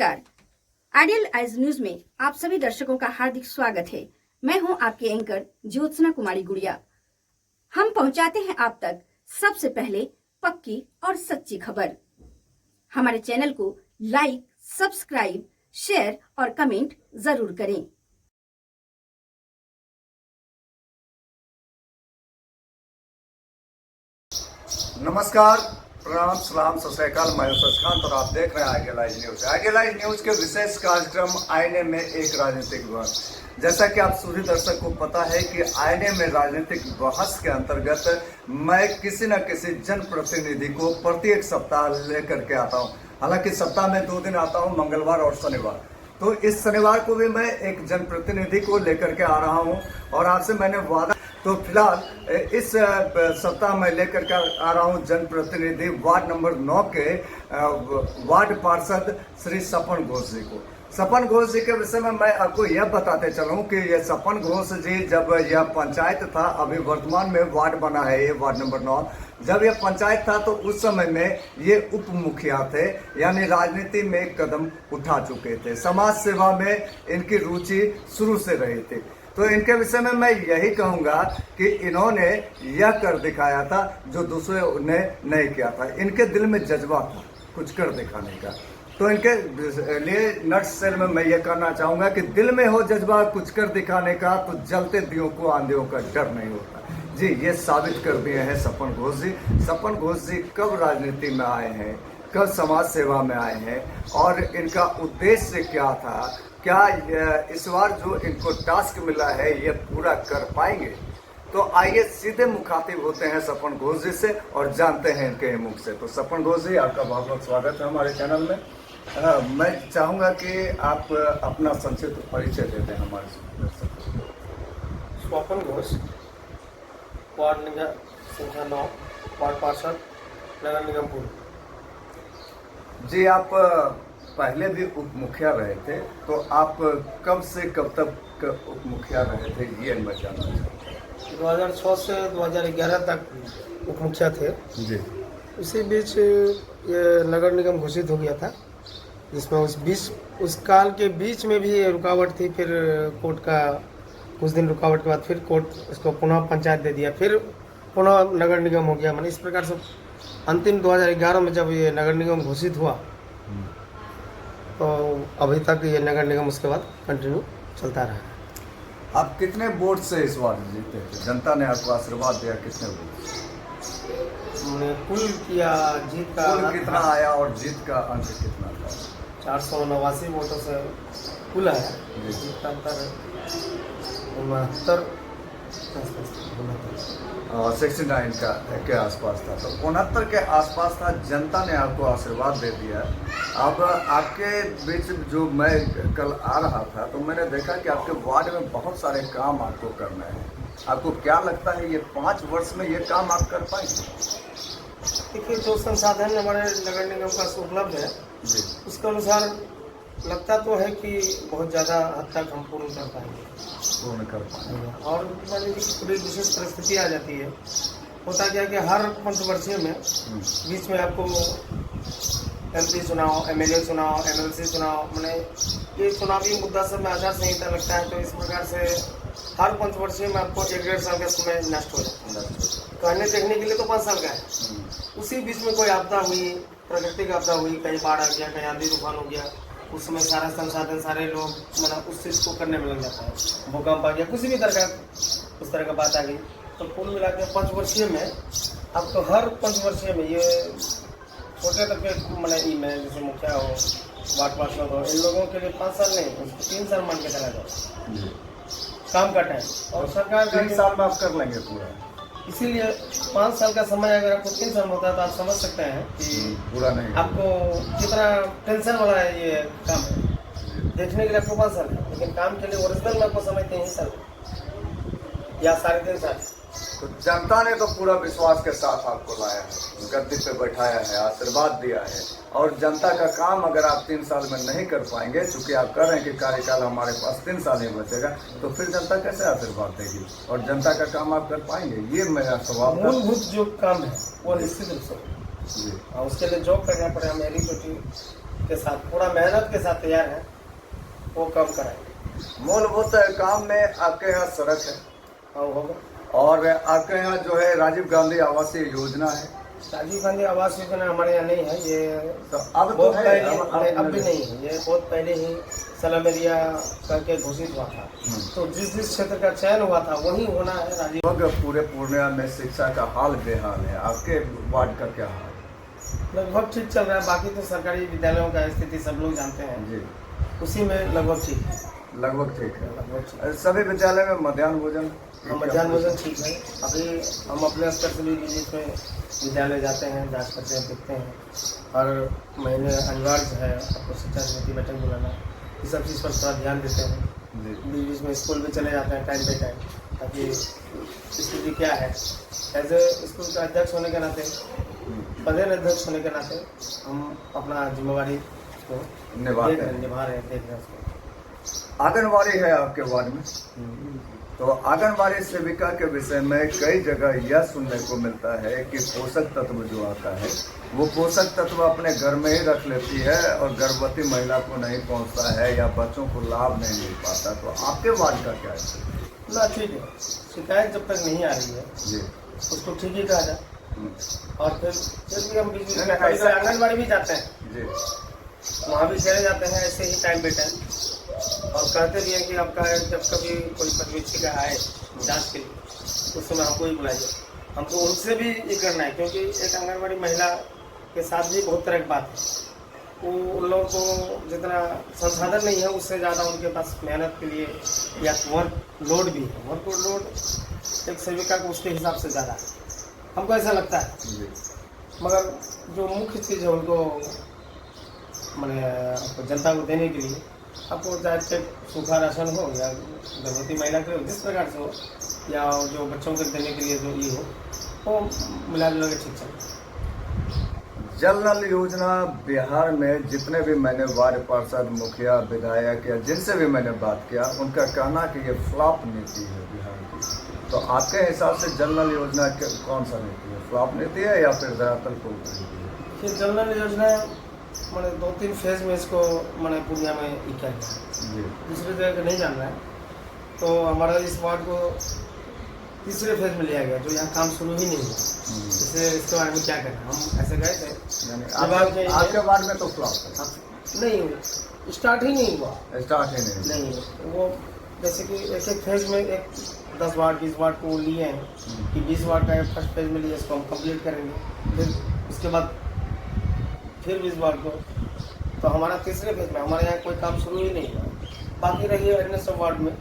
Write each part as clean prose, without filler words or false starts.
नमस्कार। Ideal eyes news में आप सभी दर्शकों का हार्दिक स्वागत है। मैं हूं आपके एंकर ज्योत्सना कुमारी गुड़िया। हम पहुंचाते हैं आप तक सबसे पहले पक्की और सच्ची खबर। हमारे चैनल को लाइक, सब्सक्राइब, शेयर और कमेंट जरूर करें। नमस्कार, प्रणाम, सलाम, सत श्री अकाल। मैं शशिकांत और आप देख रहे हैं आइडियलाइज न्यूज। आइडियलाइज न्यूज के विशेष कार्यक्रम आईने में एक राजनीतिक बहस। जैसा कि आप सभी दर्शक को पता है कि आईने में राजनीतिक बहस के अंतर्गत मैं किसी न किसी जनप्रतिनिधि को प्रत्येक सप्ताह लेकर के आता हूं। हालांकि सप्ताह में 2 दिन आता हूं, मंगलवार और शनिवार। तो इस शनिवार को भी मैं एक जनप्रतिनिधि को लेकर के आ रहा हूं और आपसे मैंने वादा, तो फिलहाल इस सप्ताह में लेकर के आ रहा हूं जनप्रतिनिधि वार्ड नंबर 9 के वार्ड पार्षद श्री सपन घोष जी को। सपन घोष जी के विषय में मैं आपको यह बताते चलूं कि ये सपन घोष जी, जब यह पंचायत था, अभी वर्तमान में वार्ड बना है ये वार्ड नंबर 9, जब यह पंचायत था तो उस समय में ये उप मुखिया थे, यानी राजनीति में एक कदम उठा चुके थे। समाज सेवा में इनकी रुचि शुरू से रही थी। तो इनके विषय में मैं यही कहूंगा कि इन्होंने यह कर दिखाया था जो दूसरे ने नहीं किया था। इनके दिल में जज्बा था कुछ कर दिखाने का। तो इनके लिए नट सेल में मैं ये कहना चाहूंगा कि दिल में हो जज्बा कुछ कर दिखाने का तो जलते दियों को आंधियों का डर नहीं होता। जी, ये साबित कर दिए हैं सपन घोष जी। सपन घोष जी कब राजनीति में आए हैं, कब समाज सेवा में आए हैं और इनका उद्देश्य क्या था, क्या इस बार जो इनको टास्क मिला है ये पूरा कर पाएंगे। तो आइए सीधे मुखातिब होते हैं सपन घोष जी से और जानते हैं इनके मुख से। तो सपन घोष जी, आपका बहुत बहुत स्वागत है हमारे चैनल में। मैं चाहूँगा कि आप अपना संक्षिप्त परिचय देते हैं हमारे दर्शकों को। स्वपन घोष, वार्ड नंबर संख्या 9, वार्ड पार्षद, नगर निगम पूर्व। जी, आप पहले भी उप मुखिया रहे थे, तो आप कब से कब तक उप मुखिया रहे थे ये मैं जानना चाहता हूँ। 2006 से 2011 तक उप मुखिया थे जी। उसी बीच ये नगर निगम घोषित हो गया था, जिसमें उस काल के बीच में भी रुकावट थी। फिर कोर्ट का कुछ दिन रुकावट के बाद फिर कोर्ट इसको पुनः पंचायत दे दिया, फिर पुनः नगर निगम हो गया। मैंने इस प्रकार से अंतिम 2011 में जब ये नगर निगम घोषित हुआ तो अभी तक ये नगर निगम उसके बाद कंटिन्यू चलता रहा। आप कितने वोट से इस बार जीते थे? जनता ने आपको आशीर्वाद दिया, कितने वोट? हमने कुल किया, जीत का कुल कितना आया और जीत का अंक कितना था? 489 वोटों से कुल आया। जीत का अंतर 69 के आसपास था। तो 69 के आसपास था। जनता ने आपको आशीर्वाद दे दिया। अब आपके बीच जो मैं कल आ रहा था तो मैंने देखा कि आपके वार्ड में बहुत सारे काम आपको करना है। आपको क्या लगता है ये 5 वर्ष में ये काम आप कर पाएंगे? देखिए, जो संसाधन हमारे नगर निगम पास उपलब्ध है जी, उसके अनुसार लगता तो है कि बहुत ज़्यादा हद तक हम पूर्ण कर पाएंगे। पूर्ण कर पाएंगे। और मान लीजिए थोड़ी विशेष परिस्थिति आ जाती है। होता क्या है कि हर पंचवर्षीय में बीच में आपको MP चुनाव, MLA चुनाव, MLC चुनाव, मैंने ये चुनावी मुद्दा सब में आचार संहिता लगता है। तो इस प्रकार से हर पंचवर्षीय में आपको 1-1.5 साल का समय नष्ट हो जाता है। कहने देखने के लिए तो 5 साल का है। उसी बीच में कोई आपदा हुई, प्राकृतिक आपदा हुई, कहीं बाढ़ आ गया, कहीं आंधी तूफान हो गया, उस समय सारा संसाधन, सारे लोग मतलब उस चीज़ को करने में लग जाता है। भूकंप आ गया, किसी भी तरह का उस तरह का बात आ गई, तो कुल मिला के 5 वर्षीय में आपको हर 5 वर्षीय में ये छोटे तक के मतलब में जैसे मुखिया हो, वार्ड पार्षद हो, इन लोगों के लिए 5 साल नहीं, उसको 3 साल मान के चला जाए काम का टाइम। और सरकार 3 साल में आप कर लेंगे पूरा। इसीलिए 5 साल का समय अगर आपको 3 साल होता है तो आप समझ सकते हैं कि पूरा नहीं आपको कितना टेंशन वाला है ये काम है। देखने के लिए आपको 5 साल है, लेकिन काम के लिए ओरिजिनल में आपको समय 3 साल या 3.5 साल। तो जनता ने तो पूरा विश्वास के साथ आपको लाया है, गद्दी पे बैठाया है, आशीर्वाद दिया है। और जनता का काम अगर आप 3 साल में नहीं कर पाएंगे, चूंकि आप कर रहे हैं कि कार्यकाल हमारे पास 3 साल ही बचेगा, तो फिर जनता कैसे आशीर्वाद देगी और जनता का काम आप कर पाएंगे? ये मेरा सवाल था। मूलभूत जो काम है वो निश्चित रूप से जी, उसके लिए जॉब करना पड़ेगा। मेरी बेटी के साथ, पूरा मेहनत के साथ तैयार है, वो कम कराएंगे। मूलभूत काम में आपके यहाँ सड़क है हाँ होगा। और आपके यहाँ जो है राजीव गांधी आवासीय योजना है। राजीव गांधी आवास योजना हमारे यहाँ नहीं है, ये तो अब तो बहुत है, पहले, अब भी नहीं है, ये बहुत पहले ही स्लम एरिया करके घोषित हुआ था। तो जिस जिस क्षेत्र का चयन हुआ था वही होना है राजीव। लगभग पूरे पूर्णिया में शिक्षा का हाल बेहाल है, आपके वार्ड का क्या हाल है? लगभग ठीक चल रहा है, बाकी तो सरकारी विद्यालयों का स्थिति सब लोग जानते हैं जी, उसी में लगभग ठीक है। लगभग ठीक है। लगभग ठीक सभी विद्यालय में मध्याह्न भोजन है। मध्याह्न भोजन ठीक है। अभी हम अपने स्तर से भी विजिट में विद्यालय जाते हैं, जांच करते हैं, देखते हैं। हर महीने अनिवार्य है आपको शिक्षा समिति बैठक बुलाना, ये सब चीज़ पर थोड़ा ध्यान देते हैं। जी, बीच बीच में स्कूल भी चले जाते हैं टाइम पे टाइम, ताकि स्थिति क्या है। एज ए स्कूल का अध्यक्ष होने के नाते, पदेन अध्यक्ष होने के नाते हम अपना जिम्मेवारी को निभा रहे हैं। निभा रहे हैं, देख रहे हैं उसको। आंगनबाड़ी है आपके वार्ड में, तो आंगनबाड़ी सेविका के विषय में कई जगह यह सुनने को मिलता है कि पोषक तत्व जो आता है वो पोषक तत्व अपने घर में ही रख लेती है और गर्भवती महिला को नहीं पहुंचता है या बच्चों को लाभ नहीं मिल पाता। तो आपके वार्ड का क्या है? ना ठीक है, शिकायत जब तक नहीं आ रही है जी, उसको ठीक ही कहा जाए। और फिर भी हम बीच नहीं, में नहीं, ऐसा- आंगनबाड़ी भी जाते हैं, जी, वहाँ भी चले जाते हैं ऐसे ही टाइम पे टाइम, और कहते भी हैं कि आपका जब कभी कोई पर्यवेक्षिका आए जांच के लिए उस समय हमको ही बुलाइए। हमको उनसे भी ये करना है, क्योंकि एक आंगनबाड़ी महिला के साथ भी बहुत तरह की बात है। वो उन लोगों को जितना संसाधन नहीं है उससे ज़्यादा उनके पास मेहनत के लिए या वर्क लोड भी है। वर्क लोड एक सेविका को उसके हिसाब से ज़्यादा है, हमको ऐसा लगता है। जी, मगर जो मुख्य चीज़ है उनको मैंने आपको जनता को देने के लिए, आपको चाहे सूखा राशन हो या गर्भवती महिला के हो, जिस प्रकार से हो, या जो बच्चों को देने के लिए जो ये हो, वो मिला जुला के ठीक चल। जल नल योजना बिहार में जितने भी मैंने वार्ड पार्षद, मुखिया, विधायक या जिनसे भी मैंने बात किया, उनका कहना कि ये फ्लॉप नीति है बिहार की। तो आपके हिसाब से जल नल योजना कौन सा नीति है? फ्लॉप नीति है या फिर धरातल को उतरी हुई है? ये जल नल योजना मैंने 2-3 फेज में इसको मैंने पूर्णिया में ही किया है, जी, दूसरी जगह का नहीं जान रहा है। तो हमारा इस वार्ड को तीसरे फेज में लिया गया, जो यहाँ काम शुरू ही नहीं हुआ। इससे इसके बारे में क्या कहना, हम ऐसे गए थे आपके वार्ड में तो फ्लॉप है, नहीं, स्टार्ट ही नहीं हुआ। स्टार्ट ही नहीं। नहीं, वो जैसे कि एक एक फेज में एक 10 वार्ड 20 वार्ड को लिए हैं कि 20 वार्ड का फर्स्ट फेज में लिए, इसको हम कंप्लीट करेंगे, फिर उसके बाद फिर 20 वार्ड को। तो हमारा तीसरे फेज में, हमारे यहाँ कोई काम शुरू ही नहीं हुआ। बाकी रही है अन्य सब वार्ड में,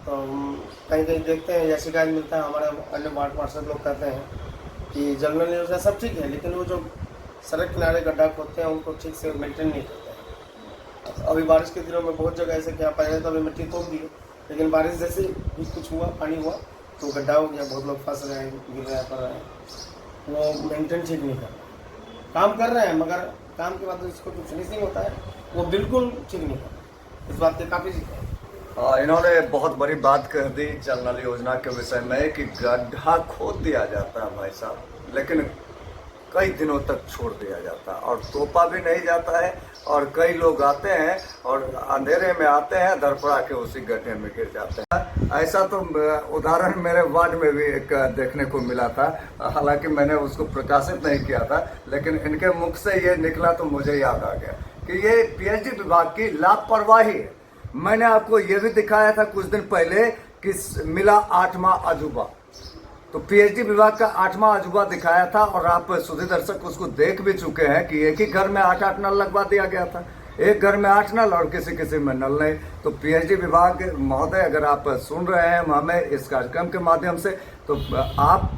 तो हम कहीं कहीं देखते हैं या शिकायत मिलता है, हमारे अन्य वार्ड पार्षद लोग कहते हैं कि जल नल योजना सब ठीक है, लेकिन वो जो सड़क किनारे गड्ढा खोदते हैं उनको ठीक से मेंटेन नहीं करते हैं। अभी बारिश के दिनों में बहुत जगह ऐसे क्या, पहले तो अभी मिट्टी खोद दी, लेकिन बारिश जैसे भी कुछ हुआ, पानी हुआ तो गड्ढा हो गया, बहुत लोग फंस रहे हैं, गिर रहे हैं, पड़ रहे हैं। वो मेंटेन ठीक नहीं कर रहे, काम कर रहे हैं मगर काम के बाद इसको जो फिनिशिंग होता है वो बिल्कुल ठीक नहीं कर रहे। इस बात के काफ़ी इन्होंने बहुत बड़ी बात कह दी जल नल योजना के विषय में कि गड्ढा खोद दिया जाता है भाई साहब, लेकिन कई दिनों तक छोड़ दिया जाता है और तोपा भी नहीं जाता है, और कई लोग आते हैं और अंधेरे में आते हैं, धड़पड़ा के उसी गड्ढे में गिर जाते हैं। ऐसा तो उदाहरण मेरे वार्ड में भी एक देखने को मिला था, हालांकि मैंने उसको प्रकाशित नहीं किया था, लेकिन इनके मुख से ये निकला तो मुझे याद आ गया कि ये पीएचडी विभाग की लापरवाही है। मैंने आपको ये भी दिखाया था कुछ दिन पहले कि मिला 8वां अजूबा, तो पीएचडी विभाग का 8वां अजूबा दिखाया था, और आप सुधी दर्शक उसको देख भी चुके हैं कि एक ही घर में 8-8 नल लगवा दिया गया था, एक घर में 8 नल और किसी किसी में नल नहीं। तो पीएचडी विभाग महोदय, अगर आप सुन रहे हैं हमें इस कार्यक्रम के माध्यम से, तो आप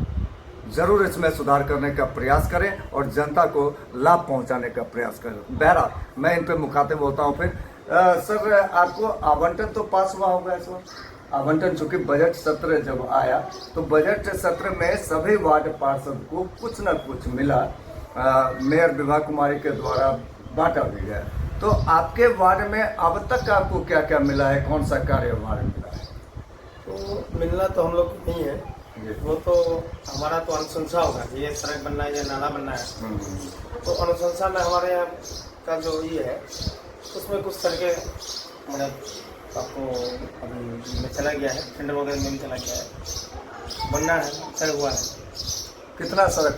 जरूर इसमें सुधार करने का प्रयास करें और जनता को लाभ पहुंचाने का प्रयास करें। बहरहाल मैं इन पे मुखातिब होता हूं। फिर सर, आपको आवंटन तो पास हुआ होगा इस वक्त, आवंटन, चूंकि बजट सत्र जब आया तो बजट सत्र में सभी वार्ड पार्षद को कुछ न कुछ मिला, मेयर विभा कुमारी के द्वारा बांटा भी गया। तो आपके वार्ड में अब तक आपको क्या क्या मिला है, कौन सा कार्य वार्ड मिला है? तो मिलना तो हम लोग को नहीं है, जी। वो तो हमारा तो अनुशंसा होगा कि ये सड़क बनना है या नाला बनना है। तो अनुशंसा में हमारे यहाँ का जो ये है उसमें कुछ सड़कें मतलब आपको अभी में चला गया है, टेंडर वगैरह में भी चला गया है, बनना है, तय हुआ है। कितना सड़क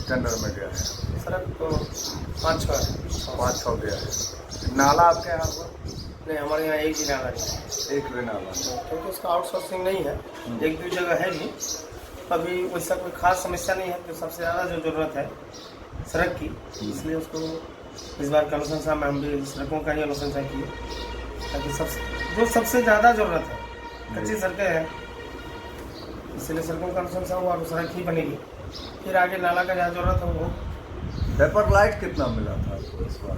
टेंडर में गया है? सड़क तो 5-6 है। 5-6 गया है। नाला आपके यहाँ पर? नहीं, हमारे यहाँ एक ही नाला है, एक भी नाला? क्योंकि उसका आउटसोर्सिंग नहीं है, एक दो जगह है भी। अभी वैसा कोई खास समस्या नहीं है। तो सबसे ज़्यादा जो ज़रूरत है सड़क की, इसलिए उसको इस बार का अनुशंसा में हम भी सड़कों का ही अनुशंसा किए, ताकि सबसे ज़्यादा ज़रूरत है कच्ची सड़कें हैं, इसलिए सड़कों का अनुशंसा हुआ और सड़क ही बनेगी। फिर आगे नाला का जहाँ ज़रूरत है वो। पेपर लाइट कितना मिला था आपको इस बार?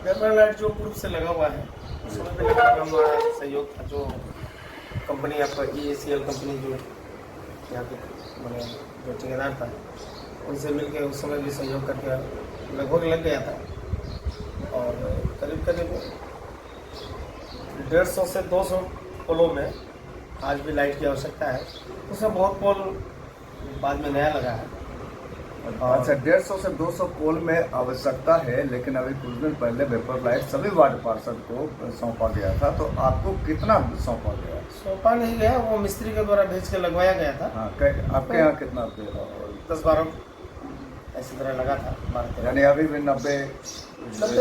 पेपर लाइट जो पूर्व से लगा हुआ है उस समय पे लगा हमारा सहयोग था। जो कंपनी आपका EACL कंपनी जो यहाँ पे मैंने जो ठेकेदार था उनसे मिलकर उस समय भी सहयोग करके लगभग लग गया था। और करीब 150 से 200 पोलों में आज भी लाइट की आवश्यकता है। उसमें बहुत पोल बाद में नया लगा है। अच्छा, 150 से 200 पोल में आवश्यकता है, लेकिन अभी कुछ दिन पहले वेपर लाइट सभी वार्ड पार्षद को सौंपा गया था, तो आपको कितना सौंपा गया? सौंपा नहीं गया, वो मिस्त्री के द्वारा भेज के लगवाया गया था। हाँ, आपके यहाँ कितना? 10-12 ऐसी तरह लगा था, यानी अभी भी 90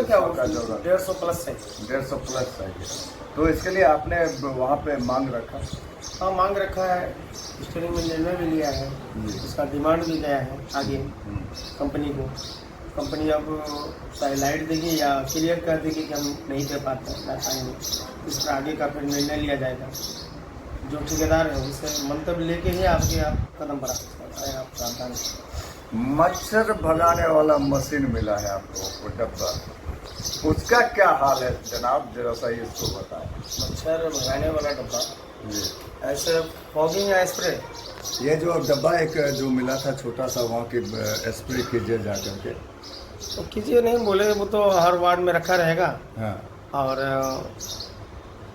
क्या होगा? 150 प्लस है। 150 प्लस चाहिए, तो इसके लिए आपने वहाँ पे मांग रखा? हाँ, मांग रखा है, स्टीयरिंग में निर्णय भी लिया है, उसका डिमांड भी गया है आगे कंपनी को। कंपनी अब चाहे लाइट देगी या क्लियर कर देगी कि हम नहीं दे पाते ला पाएंगे, इस पर आगे का फिर निर्णय लिया जाएगा। जो ठेकेदार है उससे मंतव्य लेके ही आपके आप कदम बढ़ा सकते हैं। आप सावधान। मच्छर भगाने वाला मशीन मिला है आपको, वो डब्बा, उसका क्या हाल है जनाब? जरा सा इसको बताएं। मच्छर भगाने वाला डब्बा ऐसे फॉगिंग या स्प्रे? ये जो डब्बा एक जो मिला था छोटा सा, वहाँ की स्प्रे कीजिए जा करके। तो कीजिए नहीं बोले, वो तो हर वार्ड में रखा रहेगा। हाँ, और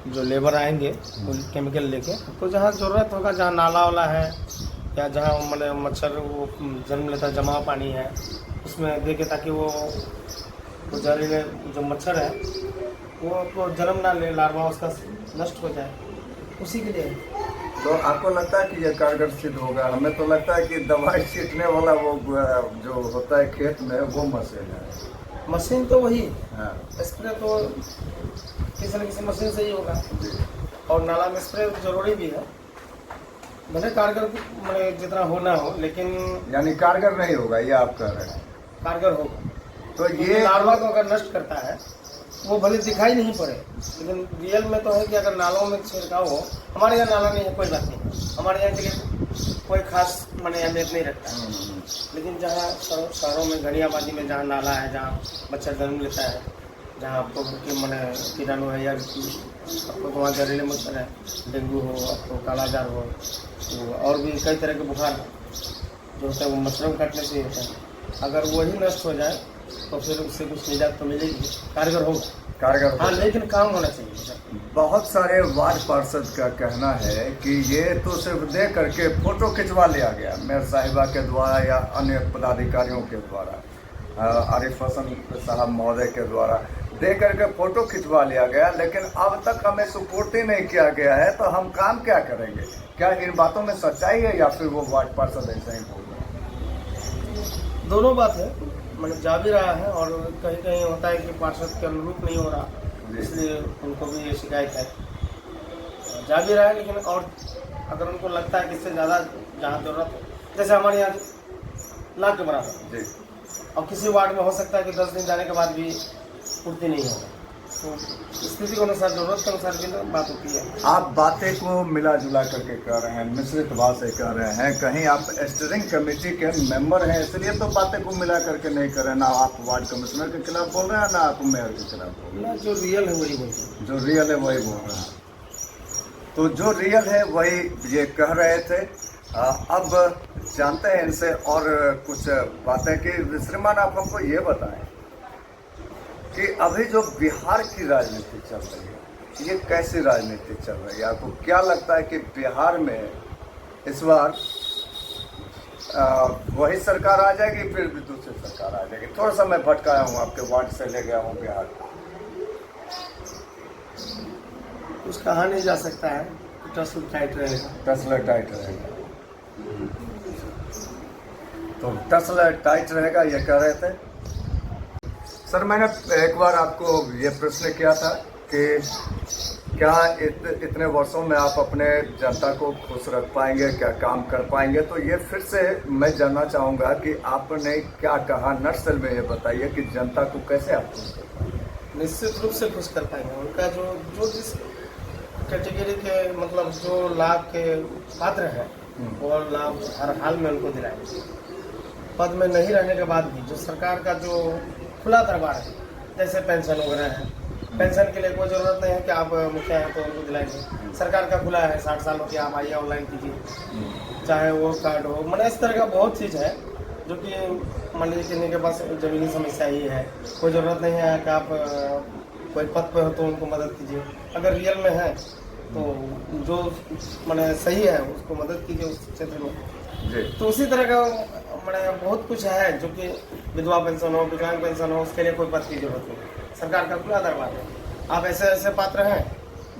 जो लेबर आएंगे वो केमिकल लेके, तो जहाँ ज़रूरत होगा, जहाँ नाला वाला है या जहाँ मतलब मच्छर वो जन्म लेता जमा पानी है, उसमें देके, ताकि वो जहरीले जो मच्छर है वो जन्म ना ले, लार्वा उसका नष्ट हो जाए, उसी के लिए। तो आपको लगता है कि ये कारगर सिद्ध होगा? हमें तो लगता है कि दवाई छींटने वाला वो जो होता है खेत में, वो मशीन है। मशीन तो वही, हाँ, स्प्रे तो किसी न किसी मशीन से ही होगा। जी। और नाला में स्प्रे जरूरी भी है, भले कारगर मतलब जितना होना हो, लेकिन यानी कारगर नहीं होगा, ये आप कह रहे हैं? कारगर होगा। तो ये लार्वा को अगर नष्ट करता है वो भले दिखाई नहीं पड़े, लेकिन रियल में तो है कि अगर नालों में छिड़काव हो। हमारे यहाँ नाला नहीं है, कोई बात नहीं, हमारे यहाँ के लिए कोई खास मैंने अहमियत नहीं रखता है। लेकिन जहाँ शहरों में घड़ियाबाजी में जहाँ नाला है, जहाँ मच्छर जन्म लेता है, जहाँ आपको मैंने कीटाणु है या आपको वहाँ जहरीले मच्छर है, डेंगू हो, आपको कालाजार हो, तो और भी कई तरह के बुखार जो होता है वो मच्छरों काटने से होता है। अगर वही नष्ट हो जाए तो फिर उससे कुछ निजात तो मिलेगी, कारगर होगा। कारगर हाँ, होगा। लेकिन काम होना चाहिए। बहुत सारे वार्ड पार्षद का कहना है कि ये तो सिर्फ दे करके फोटो खिंचवा लिया गया, मेयर साहिबा के द्वारा या अन्य पदाधिकारियों के द्वारा, आरिफ हसन साहब महोदय के द्वारा दे करके फोटो खिंचवा लिया गया, लेकिन अब तक हमें सपोर्ट ही नहीं किया गया है, तो हम काम क्या करेंगे? क्या इन बातों में सच्चाई है या फिर वो वार्ड पार्षद ऐसा ही बोल रहे हैं? दोनों बात है, मैंने जा भी रहा है और कहीं कहीं होता है कि पार्षद के अनुरूप नहीं हो रहा, इसलिए उनको भी ये शिकायत है। जा भी रहा है, लेकिन और अगर उनको लगता है कि इससे ज़्यादा जहाँ जरूरत है, जैसे हमारे यहाँ लाख के बराबर जी, और किसी वार्ड में हो सकता है कि 10 दिन जाने के बाद भी पूर्ति नहीं होगा, तो स्थिति के अनुसार, जरूरत के अनुसार भी बात होती है। आप बातें को मिला जुला करके कह रहे हैं, मिश्रित भाव से कह रहे हैं, कहीं आप स्टीयरिंग कमेटी के मेंबर हैं इसलिए तो बातें को मिला करके नहीं कर रहे हैं। ना आप वार्ड कमिश्नर के खिलाफ बोल रहे हैं, ना आप मेयर के खिलाफ बोल रहे हैं। ना, जो रियल है वही बोलते हैं। जो रियल है वही बोल रहे हैं। तो जो रियल है वही ये कह रहे थे। अब जानते हैं इनसे और कुछ बातें कि श्रीमान आप हमको ये बताएं कि अभी जो बिहार की राजनीति चल रही है, ये कैसी राजनीति चल रही है? आपको क्या लगता है कि बिहार में इस बार वही सरकार आ जाएगी, फिर भी दूसरी सरकार आ जाएगी? थोड़ा सा मैं भटकाया हूँ, आपके वार्ड से ले गया हूँ बिहार। कुछ कहा नहीं जा सकता है, टसल टाइट रहेगा। टसल टाइट रहेगा, तो टसल टाइट रहेगा ये कह रहे थे। सर मैंने एक बार आपको ये प्रश्न किया था कि क्या इतने वर्षों में आप अपने जनता को खुश रख पाएंगे, क्या काम कर पाएंगे? तो ये फिर से मैं जानना चाहूँगा कि आपने क्या कहा, नटसेल में ये बताइए कि जनता को कैसे आप खुश कर पाएंगे? निश्चित रूप से खुश कर पाएंगे। उनका जो जिस कैटेगरी के मतलब जो लाभ के पात्र हैं वो लाभ हर हाल में उनको दिलाएंगे। पद में नहीं रहने के बाद भी जो सरकार का जो खुला दरबार है, जैसे पेंशन वगैरह है, पेंशन के लिए कोई ज़रूरत नहीं है कि आप मुखिया हैं तो उनको दिलाएंगे। सरकार का खुला है, 60 साल हो गया, आप आइए ऑनलाइन कीजिए, चाहे वो कार्ड हो। मतलब इस तरह का बहुत चीज़ है जो कि मान लीजिए किसी के पास ज़मीनी समस्या ही है, कोई ज़रूरत नहीं है कि आप कोई पद पर हो तो उनको मदद कीजिए। अगर रियल में है तो जो मैंने सही है उसको मदद कीजिए उस क्षेत्र में। तो उसी तरह का मैंने बहुत कुछ है जो कि विधवा पेंशन हो, विकलांग पेंशन हो, उसके लिए कोई पद की जरूरत नहीं। सरकार का खुला दरबार है, आप ऐसे ऐसे पात्र हैं,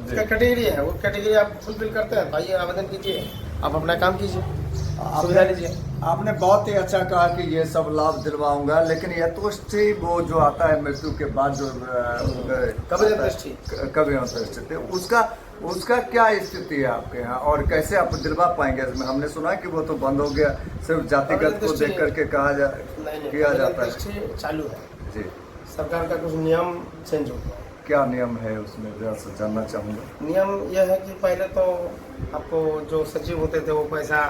उसका कैटेगरी है, वो कैटेगरी आप फुलफिल करते हैं तो आइए आवेदन कीजिए, आप अपना काम कीजिए, सुविधा लीजिए। आपने बहुत ही अच्छा कहा कि ये सब लाभ दिलवाऊंगा, लेकिन यथोष्टि वो जो आता है मृत्यु के बाद जो कभी अंत्येष्टि, उसका क्या स्थिति है आपके यहाँ और कैसे आप दिलवा पाएंगे? इसमें हमने सुना कि वो तो बंद हो गया, सिर्फ जातिगत को देख करके किया जाता है। चालू है जी, सरकार का कुछ नियम चेंज हो गया। क्या नियम है उसमें, जरा सा जानना चाहूँगा। नियम यह है कि पहले तो आपको जो सचिव होते थे वो पैसा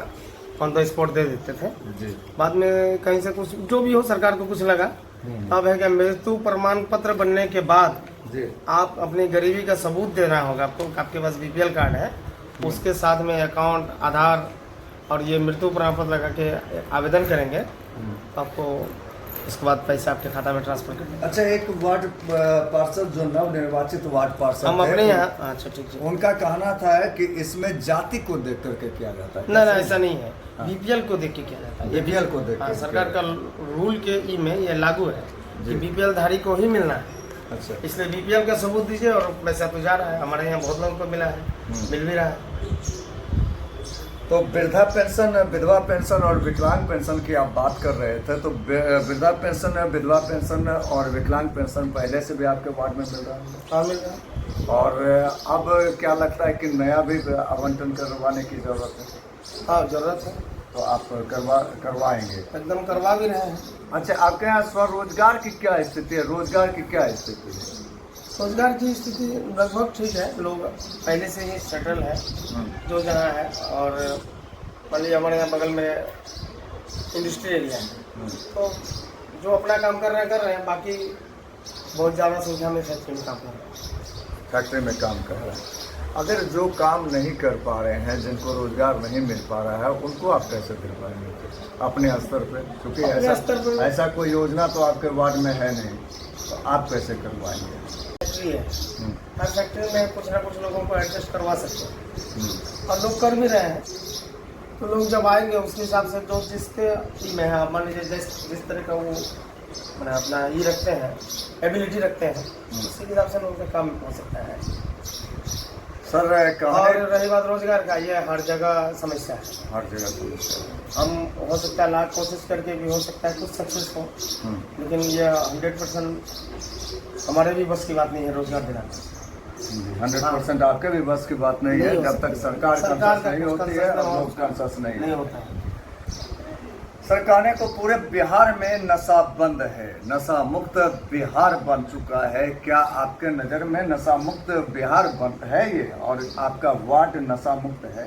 ऑन द स्पॉट दे देते थे जी। बाद में कहीं से कुछ जो भी हो सरकार को कुछ लगा, अब है कि मृत्यु प्रमाण पत्र बनने के बाद जी आप अपनी गरीबी का सबूत देना होगा आपको। आपके पास बीपीएल कार्ड है, उसके साथ में अकाउंट, आधार और ये मृत्यु प्रमाण पत्र लगा के आवेदन करेंगे तो आपको उसके बाद पैसा आपके खाता में ट्रांसफर कर। अच्छा, एक वार्ड पार्षद जो नव निर्वाचित वार्ड पार्षद हम अपने यहाँ, अच्छा ठीक है, उनका कहना था कि इसमें जाति को देख करके किया जाता है। ना ऐसा नहीं है, बीपीएल को देख के किया जाता है। बीपीएल को देख के सरकार का रूल के ई में ये लागू है कि बीपीएल धारी को ही मिलना है। अच्छा, इसलिए बीपीएल का सबूत दीजिए और पैसा तो जा रहा है। हमारे यहाँ बहुत लोगों को मिला है, मिल भी रहा है। तो वृद्धा पेंशन, विधवा पेंशन और विकलांग पेंशन की आप बात कर रहे थे, तो वृद्धा पेंशन, विधवा पेंशन और विकलांग पेंशन पहले से भी आपके वार्ड में मिल रहा है? हाँ, मिल रहा है। और अब क्या लगता है कि नया भी आवंटन करवाने की जरूरत है? हाँ, जरूरत है, तो आप करवाएंगे? एकदम करवा भी रहे हैं। अच्छा, आपके यहाँ स्वरोजगार की क्या स्थिति है, रोजगार की क्या स्थिति है? रोजगार की स्थिति लगभग ठीक है, लोग पहले से ही सेटल है जो जहाँ है। और मान लीजिए हमारे यहाँ बगल में इंडस्ट्री एरिया है, तो जो अपना काम कर रहे हैं, बाकी बहुत ज़्यादा संख्या में फैक्ट्री में काम कर रहे हैं। फैक्ट्री में काम कर रहे हैं। अगर जो काम नहीं कर पा रहे हैं, जिनको रोजगार नहीं मिल पा रहा है, उनको आप कैसे दिल पाएंगे अपने स्तर पे? क्योंकि ऐसा कोई योजना तो आपके वार्ड में है नहीं, तो आप कैसे करवाएंगे? फैक्ट्री है, हर फैक्ट्री में कुछ ना कुछ लोगों को एडजस्ट करवा सकते हैं और लोग कर भी रहे हैं। तो लोग जब आएंगे उसके हिसाब से जो जिसके में है, मान लीजिए जिस तरह का वो मैंने अपना ये रखते हैं, एबिलिटी रखते हैं, उसी हिसाब से लोगों का काम हो सकता है। सर और रही बात रोजगार का, ये हर जगह समस्या है, हर जगह समस्या है। हम हो सकता है लाख कोशिश करके भी हो सकता है कुछ सक्सेस हो, लेकिन ये 100% हमारे भी बस की बात नहीं है रोजगार दिलाना। 100% आपके भी बस की बात नहीं है, जब तक सरकार कंसस नहीं होती है और लोग कंसस नहीं होता है। सरकार को पूरे बिहार में नशा बंद है, नशा मुक्त बिहार बन चुका है। क्या आपके नज़र में नशा मुक्त बिहार बन है ये, और आपका वार्ड नशा मुक्त है?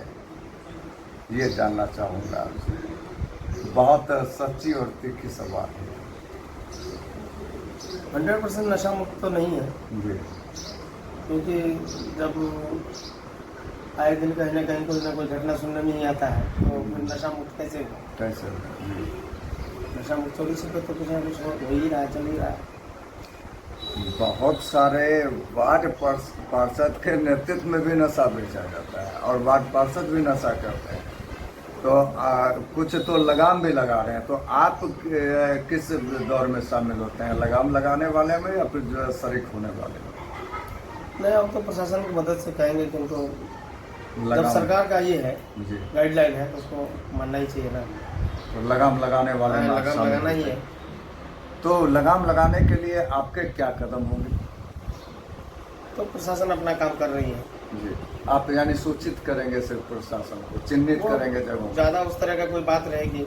ये जानना चाहूँगा आपसे। बहुत सच्ची और तीखी सवाल है। 100% नशा मुक्त तो नहीं है जी, क्योंकि जब आए दिन कहीं ना कहीं कोई ना कोई घटना सुनने में ही आता है, तो फिर नशा मुक्त कैसे हो? कैसे? नशा मुक्त 24 रुपये तो कुछ ना कुछ हो ही रहा है, चल ही रहा है। बहुत सारे वार्ड पार्षद के नेतृत्व में भी नशा बेचा जाता है और वार्ड पार्षद भी नशा करते हैं। तो कुछ तो लगाम भी लगा रहे हैं, तो आप किस दौर में शामिल होते हैं, लगाम लगाने वाले में या फिर जो है शरीक होने वाले में? नहीं, हम तो प्रशासन की मदद से कहेंगे कि उनको जब लगाम सरकार का ये है जी, गाइडलाइन है तो उसको मानना ही चाहिए ना। तो लगाम लगाने वाले में आप लगाम शामिल लगाना ही होते है। हैं। तो लगाम लगाने के लिए आपके क्या कदम होंगे? तो प्रशासन अपना काम कर रही है। जी, आप यानी सूचित करेंगे सिर्फ प्रशासन को, चिन्हित वो करेंगे जगहों? ज़्यादा उस तरह का कोई बात रहेगी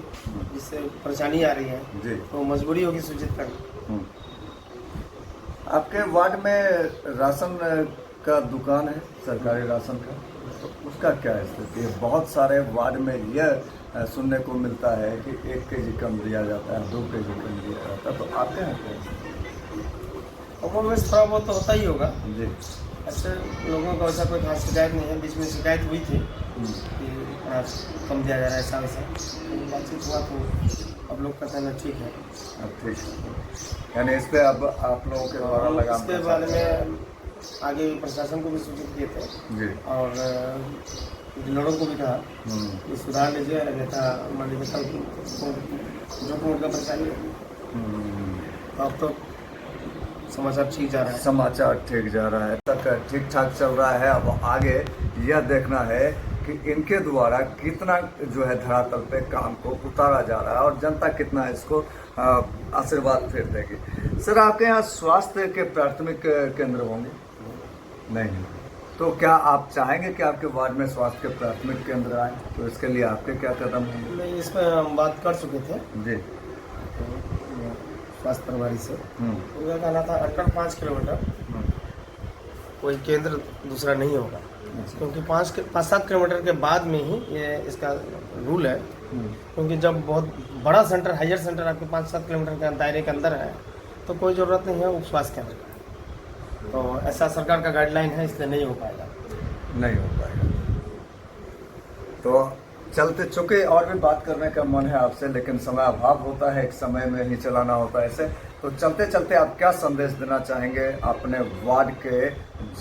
जिससे परेशानी आ रही है जी। तो मजबूरी होगी सूचित करना। हम्म। आपके वार्ड में राशन का दुकान है, सरकारी राशन का, तो उसका क्या स्थिति है? बहुत सारे वार्ड में यह सुनने को मिलता है कि 1 केजी कम दिया जाता है, 2 केजी कम दिया जाता है, तो आपके यहाँ क्या स्थिति और वो वैसे थोड़ा बहुत तो होता ही होगा। है? जी। ऐसे लोगों को ऐसा कोई खास शिकायत नहीं है। बीच में शिकायत हुई थी कि कम दिया जा रहा है ऐसा वैसा, लेकिन बातचीत हुआ तो अब लोग कहते हैं ठीक है। अब ठीक है, यानी इस पे अब आप लोगों के द्वारा लगाम इसके बारे में आगे प्रशासन को भी सूचित किए थे जी। और डीलरों को भी कहा हम्म। कि सुधार लीजिए, अन्यथा मान लीजिए कल जो कोर्ट का परेशानी होगी। हम्म। अब तो समाचार ठीक जा रहा है। समाचार ठीक जा रहा है, तक ठीक ठाक चल रहा है। अब आगे यह देखना है कि इनके द्वारा कितना जो है धरातल पे काम को उतारा जा रहा है और जनता कितना इसको आशीर्वाद फिर देगी। सर, आपके यहाँ स्वास्थ्य के प्राथमिक केंद्र होंगे? नहीं, तो क्या आप चाहेंगे कि आपके वार्ड में स्वास्थ्य के प्राथमिक केंद्र आए? तो इसके लिए आपके क्या कदम होंगे? नहीं, इस पर हम बात कर चुके थे जी। स्वास्थ्य प्रभारी से। हम्म। उनका कहना था अंडर 5 किलोमीटर कोई केंद्र दूसरा नहीं होगा, क्योंकि 5-7 किलोमीटर के बाद में ही ये इसका रूल है। क्योंकि जब बहुत बड़ा सेंटर, हायर सेंटर आपके 5-7 किलोमीटर के दायरे के अंदर है तो कोई ज़रूरत नहीं है उप स्वास्थ्य केंद्र का। तो ऐसा सरकार का गाइडलाइन है, इसलिए नहीं हो पाएगा। नहीं हो पाएगा। तो चलते चुके और भी बात करने का मन है आपसे, लेकिन समय अभाव होता है, एक समय में ही चलाना होता है ऐसे। तो चलते चलते आप क्या संदेश देना चाहेंगे अपने वार्ड के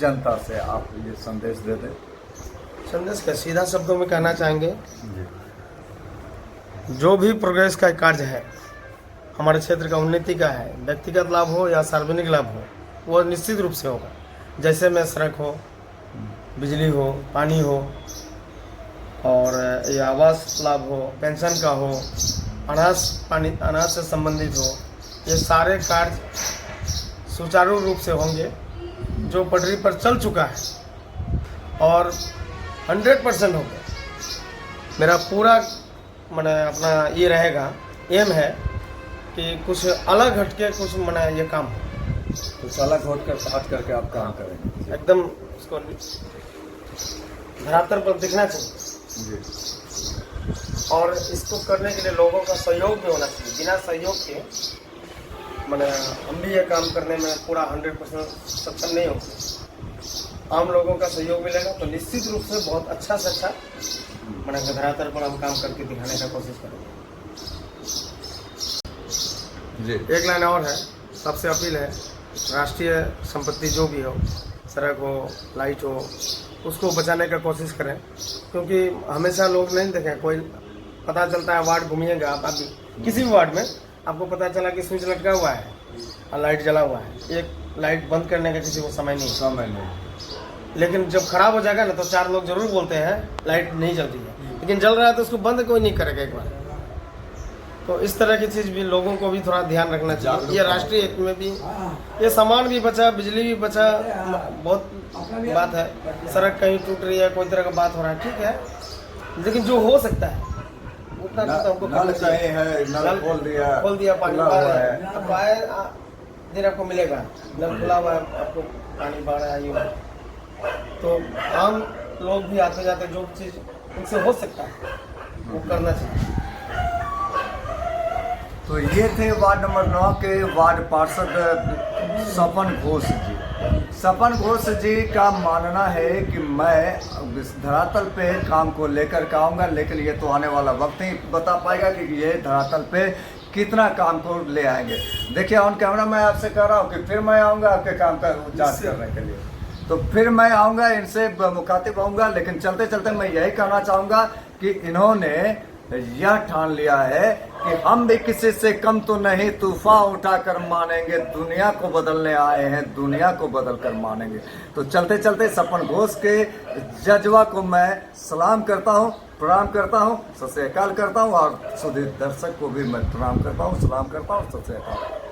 जनता से? आप ये संदेश दे दें। संदेश का सीधा शब्दों में कहना चाहेंगे, जो भी प्रोग्रेस का कार्य है, हमारे क्षेत्र का उन्नति का है, व्यक्तिगत लाभ हो या सार्वजनिक लाभ हो, वो निश्चित रूप से होगा। जैसे में सड़क हो, बिजली हो, पानी हो, और ये आवास लाभ हो, पेंशन का हो, अनाज से संबंधित हो, ये सारे कार्य सुचारू रूप से होंगे। जो पटरी पर चल चुका है और 100% होगा। मेरा पूरा मैंने अपना ये रहेगा, एम है कि कुछ अलग हटके कुछ मैंने ये काम हो, कुछ अलग हट करके आप काम करेंगे एकदम उसको धरातल पर दिखना चाहिए। जी। और इसको करने के लिए लोगों का सहयोग भी होना चाहिए। बिना सहयोग के मैंने हम भी ये काम करने में पूरा 100% सक्षम नहीं होंगे। आम लोगों का सहयोग मिलेगा तो निश्चित रूप से बहुत अच्छा से अच्छा मैंने धरातल पर हम काम करके दिखाने का कोशिश करेंगे। जी। एक लाइन और है, सबसे अपील है, राष्ट्रीय संपत्ति जो भी हो, सड़क हो, लाइट हो, उसको बचाने का कोशिश करें। क्योंकि हमेशा लोग नहीं देखें, कोई पता चलता है वार्ड घूमिएगा आप अभी किसी भी वार्ड में, आपको पता चला कि स्विच लटका हुआ है और लाइट जला हुआ है। एक लाइट बंद करने का किसी को समय नहीं। लेकिन जब खराब हो जाएगा ना तो 4 लोग जरूर बोलते हैं लाइट नहीं जल रही है, लेकिन जल रहा है तो उसको बंद कोई नहीं करेगा एक बार। तो इस तरह की चीज़ भी लोगों को भी थोड़ा ध्यान रखना चाहिए। ये राष्ट्रीय हित में भी, ये सामान भी बचा, बिजली भी बचा, बहुत बात है। सड़क कहीं टूट रही है, कोई तरह का बात हो रहा है, ठीक है, लेकिन जो हो सकता है उतना तो हमको नल चाहिए है, नल खोल दिया पानी खुला बह हुआ रहा है। है, अब आए दिन आपको मिलेगा, नल खुला हुआ है, आपको पानी बह रहा है, ये तो आम लोग भी आते जाते जो चीज़ उनसे हो सकता है वो करना चाहिए। तो ये थे वार्ड नंबर 9 के वार्ड पार्षद सपन घोष जी। सपन घोष जी का मानना है कि मैं धरातल पे काम को लेकर के आऊँगा, लेकिन ये तो आने वाला वक्त ही बता पाएगा कि ये धरातल पे कितना काम को ले आएंगे। देखिए ऑन कैमरा मैं आपसे कह रहा हूँ कि फिर मैं आऊँगा आपके काम का जांच करने के लिए, तो फिर मैं आऊँगा, इनसे मुखातिब होऊंगा। लेकिन चलते चलते मैं यही कहना चाहूँगा कि इन्होंने यह ठान लिया है कि हम भी किसी से कम तो नहीं, तूफान उठाकर मानेंगे, दुनिया को बदलने आए हैं, दुनिया को बदल कर मानेंगे। तो चलते चलते सपन घोष के जज्बा को मैं सलाम करता हूँ, प्रणाम करता हूँ, सत श्री अकाल करता हूँ, और सुधीर दर्शक को भी मैं प्रणाम करता हूँ, सलाम करता हूँ, सत श्री अकाल।